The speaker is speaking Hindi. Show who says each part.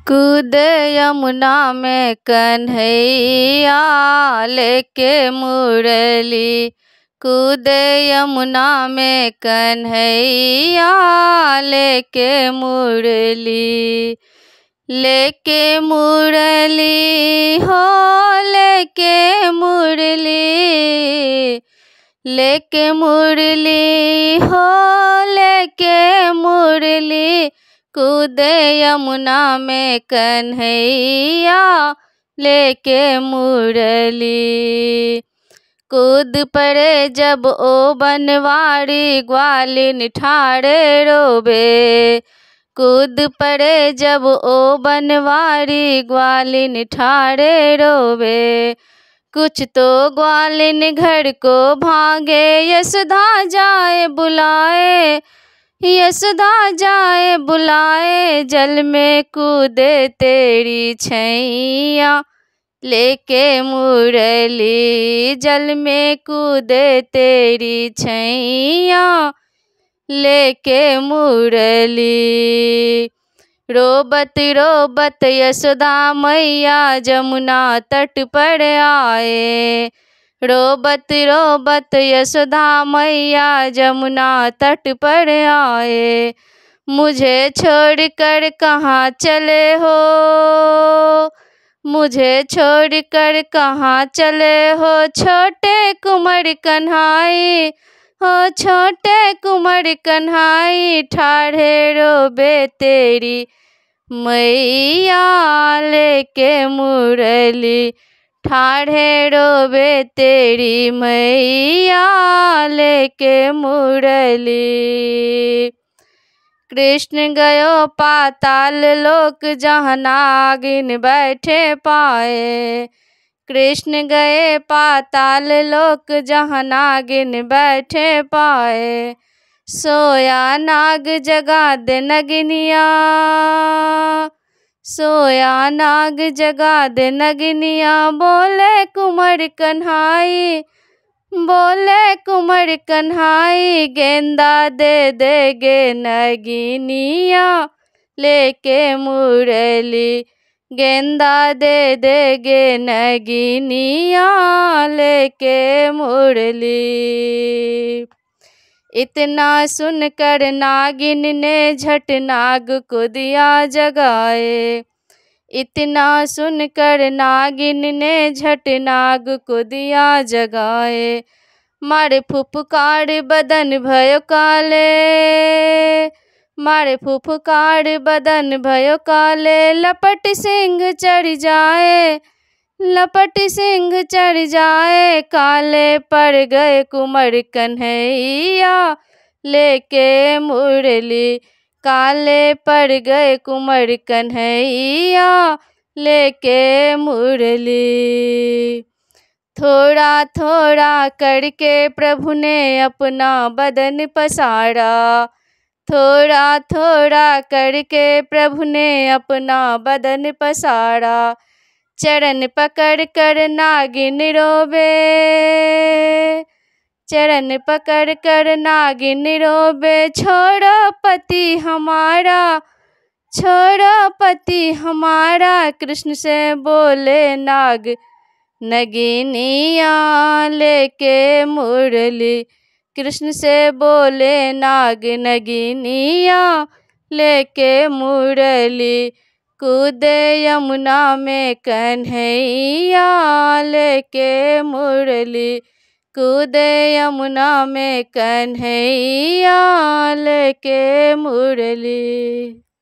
Speaker 1: कूद यमुना में कन्हैया लेके मुरली। कूद यमुना में कन्हैया लेके मुरली। लेके मुरली हो लेके मुरली। लेके मुरली हो लेके मुरली। कूद यमुना में कन्हैया लेके मुरली। कूद पड़े जब ओ बनवारी ग्वालिन ठाड़े रोबे। कूद पड़े जब ओ बनवारी ग्वालिन ठाड़े रोबे। कुछ तो ग्वालिन घर को भागे यशोदा जाए बुलाए। यशोदा जाए बुलाए जल में कूदे तेरी छैया लेके मुरली। जल में कूदे तेरी छैया लेके मुरली। रोबत रोबत यशोदा मैया जमुना तट पर आए। रोबत रोबत यशोदा मैया जमुना तट पर आए। मुझे छोड़कर कहाँ चले हो। मुझे छोड़कर कहाँ चले हो छोटे कुंवर कन्हाई। हो छोटे कुंवर कन्हाई ठाढ़े रोबे तेरी मैया लेके मुरली। ठाढ़े रोबे तेरी मैया लेके मुरली। कृष्ण गयो पाताल लोक जहाँ नागिन बैठे पाए। कृष्ण गए पाताल लोक जहाँ नागिन बैठे पाए। सोया नाग जगा दे नगिनिया। सोया नाग जगा दे नगिनिया। बोले कुंवर कन्हाई। बोले कुंवर कन्हाई गेंदा दे देगे नगिनिया लेके मुरली। गेंदा दे देगे नगिनिया लेके मुरली। इतना सुनकर नागिन ने झट नाग को दिया जगाए। इतना सुनकर नागिन ने झट नाग को दिया जगाए। मारे फुफकार बदन भयो काले। मारे फुफकार बदन भयो काले। लपट सिंह चढ़ जाए। लपट सिंह चढ़ जाए। काले पड़ गए कुंवर कन्हैया लेके मुरली। काले पड़ गए कुंवर कन्हैया लेके मुरली। थोड़ा थोड़ा करके प्रभु ने अपना बदन पसारा। थोड़ा थोड़ा करके प्रभु ने अपना बदन पसारा। चरण पकड़ कर नागिन रोबे। चरण पकड़ कर नागिन रोबे। छोड़ो पति हमारा। छोड़ो पति हमारा। कृष्ण से बोले नाग नगिनिया लेके मुरली। कृष्ण से बोले नाग नगिनिया लेके मुरली। कूद यमुना में कन्हैया लेके मुरली। कूद यमुना में कन्हैया लेके मुरली।